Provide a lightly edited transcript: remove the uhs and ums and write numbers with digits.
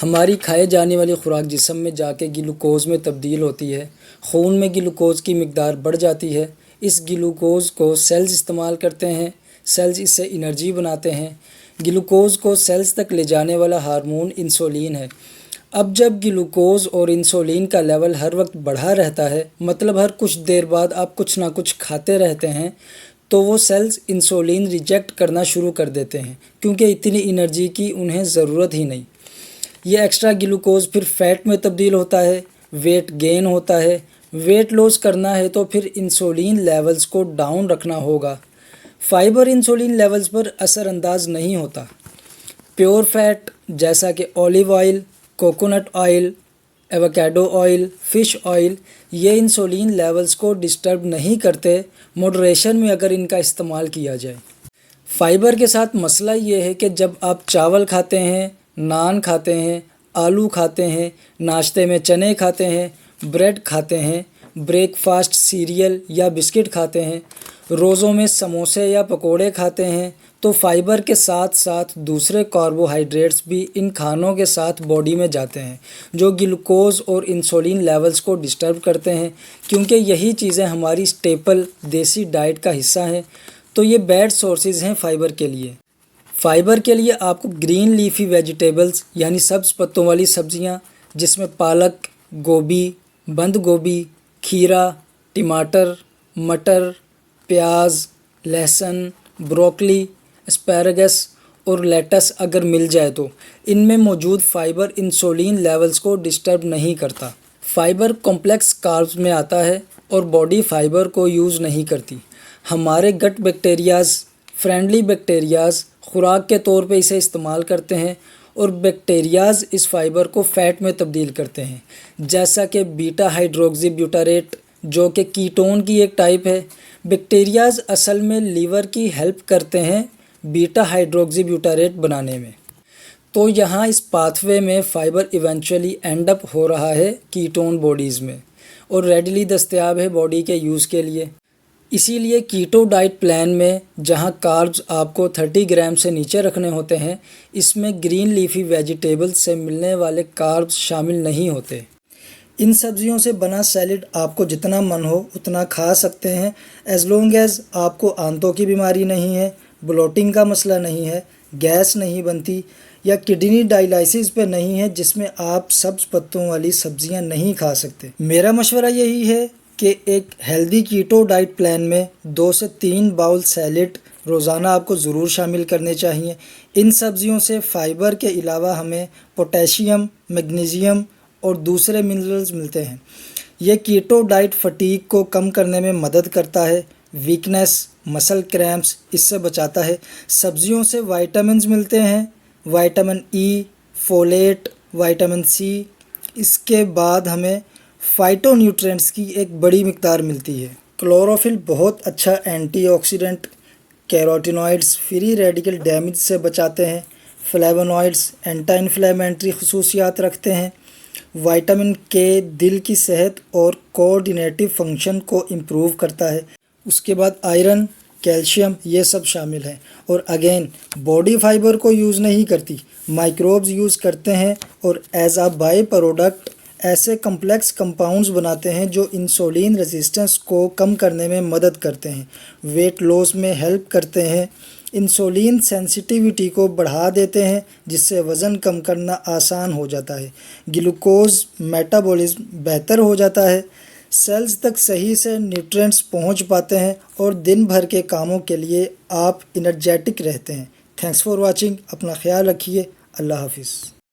हमारी खाए जाने वाली खुराक जिस्म में जाके ग्लूकोज़ में तब्दील होती है। खून में ग्लूकोज़ की मिकदार बढ़ जाती है। इस ग्लूकोज़ को सेल्स इस्तेमाल करते हैं। सेल्स इससे एनर्जी बनाते हैं। ग्लूकोज़ को सेल्स तक ले जाने वाला हार्मोन इंसुलिन है। अब जब ग्लूकोज़ और इंसुलिन का लेवल हर वक्त बढ़ा रहता है, मतलब हर कुछ देर बाद आप कुछ ना कुछ खाते रहते हैं, तो वो सेल्स इंसुलिन रिजेक्ट करना शुरू कर देते हैं, क्योंकि इतनी एनर्जी की उन्हें ज़रूरत ही नहीं। ये एक्स्ट्रा ग्लूकोज़ फिर फैट में तब्दील होता है, वेट गेन होता है। वेट लॉस करना है तो फिर इंसुलिन लेवल्स को डाउन रखना होगा। फाइबर इंसुलिन लेवल्स पर असरअंदाज नहीं होता। प्योर फैट जैसा कि olive oil, coconut oil, avocado oil, fish oil, ये इंसुलिन लेवल्स को डिस्टर्ब नहीं करते, मॉडरेशन में अगर इनका इस्तेमाल किया जाए। फाइबर के साथ मसला ये है कि जब आप चावल खाते हैं, नान खाते हैं, आलू खाते हैं, नाश्ते में चने खाते हैं, ब्रेड खाते हैं, ब्रेकफास्ट सीरियल या बिस्किट खाते हैं, रोज़ों में समोसे या पकोड़े खाते हैं, तो फाइबर के साथ साथ दूसरे कार्बोहाइड्रेट्स भी इन खानों के साथ बॉडी में जाते हैं, जो ग्लूकोज़ और इंसुलिन लेवल्स को डिस्टर्ब करते हैं, क्योंकि यही चीज़ें हमारी स्टेपल देसी डाइट का हिस्सा हैं। तो ये बैड सोर्सेज हैं फाइबर के लिए। फाइबर के लिए आपको ग्रीन लीफी वेजिटेबल्स यानी सब्ज़ पत्तों वाली सब्जियां, जिसमें पालक, गोभी, बंद गोभी, खीरा, टमाटर, मटर, प्याज, लहसुन, ब्रोकली, एस्पैरागस और लेटस अगर मिल जाए तो इनमें मौजूद फाइबर इंसुलिन लेवल्स को डिस्टर्ब नहीं करता। फाइबर कॉम्प्लेक्स कार्ब्स में आता है और बॉडी फाइबर को यूज़ नहीं करती। हमारे गट बैक्टीरियाज़, फ्रेंडली बैक्टीरियाज़ खुराक के तौर पे इसे इस्तेमाल करते हैं और बैक्टीरियाज़ इस फाइबर को फ़ैट में तब्दील करते हैं, जैसा कि बीटा हाइड्रोक्सी ब्यूटारेट, जो कि कीटोन की एक टाइप है। बैक्टीरियाज़ असल में लीवर की हेल्प करते हैं बीटा हाइड्रोक्सी ब्यूटारेट बनाने में। तो यहाँ इस पाथवे में फ़ाइबर इवेंचुअली एंड अप हो रहा है कीटोन बॉडीज़ में और रेडली दस्तयाब है बॉडी के यूज़ के लिए। इसीलिए कीटो डाइट प्लान में जहाँ कार्ब्स आपको 30 ग्राम से नीचे रखने होते हैं, इसमें ग्रीन लीफी वेजिटेबल्स से मिलने वाले कार्ब्स शामिल नहीं होते। इन सब्जियों से बना सैलेड आपको जितना मन हो उतना खा सकते हैं, एज़ लॉन्ग एज़ आपको आंतों की बीमारी नहीं है, ब्लोटिंग का मसला नहीं है, गैस नहीं बनती या किडनी डायलिसिस पे नहीं है, जिसमें आप सब्ज़ पत्तों वाली सब्जियां नहीं खा सकते। मेरा मशवरा यही है कि एक हेल्दी कीटो डाइट प्लान में 2 से 3 बाउल सैलेड रोज़ाना आपको ज़रूर शामिल करने चाहिए। इन सब्जियों से फ़ाइबर के अलावा हमें पोटेशियम, मैग्नीशियम और दूसरे मिनरल्स मिलते हैं। ये कीटो डाइट फटीग को कम करने में मदद करता है, वीकनेस, मसल क्रैम्प्स इससे बचाता है। सब्जियों से विटामिन्स मिलते हैं, vitamin E, folate, vitamin C. इसके बाद हमें फाइटोन्यूट्रिएंट्स की एक बड़ी मिकदार मिलती है। क्लोरोफिल बहुत अच्छा antioxidant, carotenoids free radical damage से बचाते हैं, फ्लेवोनॉइड्स एंटी इन्फ्लेमेटरी खसूसियात रखते हैं, विटामिन के दिल की सेहत और कोऑर्डिनेटिव फंक्शन को इम्प्रूव करता है। उसके बाद आयरन, कैल्शियम ये सब शामिल हैं। और अगेन बॉडी फाइबर को यूज़ नहीं करती, माइक्रोब्स यूज़ करते हैं और एज आ बाई प्रोडक्ट ऐसे कम्प्लेक्स कंपाउंड्स बनाते हैं जो इंसुलिन रेजिस्टेंस को कम करने में मदद करते हैं, वेट लॉस में हेल्प करते हैं, इंसुलिन सेंसिटिविटी को बढ़ा देते हैं, जिससे वज़न कम करना आसान हो जाता है, ग्लूकोज मेटाबॉलिज्म बेहतर हो जाता है, सेल्स तक सही से न्यूट्रिएंट्स पहुंच पाते हैं और दिन भर के कामों के लिए आप एनर्जेटिक रहते हैं। Thanks for watching. अपना ख्याल रखिए। अल्लाह हाफिज़।